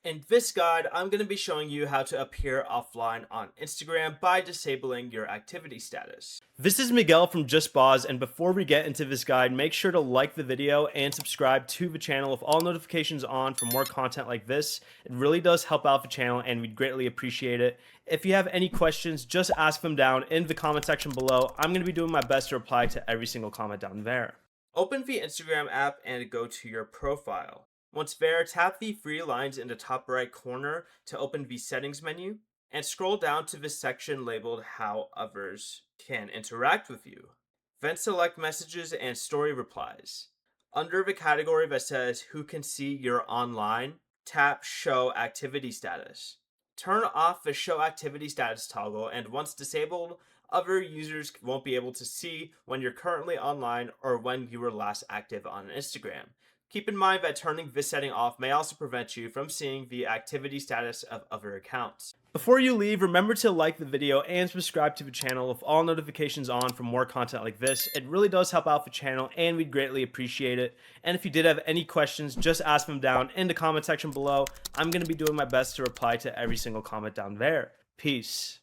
In this guide, I'm going to be showing you how to appear offline on Instagram by disabling your activity status. This is Miguel from Just Boz, and before we get into this guide, make sure to like the video and subscribe to the channel with all notifications on for more content like this. It really does help out the channel and we'd greatly appreciate it. If you have any questions, just ask them down in the comment section below. I'm going to be doing my best to reply to every single comment down there. Open the Instagram app and go to your profile. Once there, tap the three lines in the top right corner to open the settings menu and scroll down to the section labeled How Others Can Interact with You. Then select Messages and Story Replies. Under the category that says Who Can See You're Online, tap Show Activity Status. Turn off the Show Activity Status toggle, and once disabled, other users won't be able to see when you're currently online or when you were last active on Instagram. Keep in mind that turning this setting off may also prevent you from seeing the activity status of other accounts. Before you leave, remember to like the video and subscribe to the channel with all notifications on for more content like this. It really does help out the channel and we'd greatly appreciate it. And if you did have any questions, just ask them down in the comment section below. I'm going to be doing my best to reply to every single comment down there. Peace.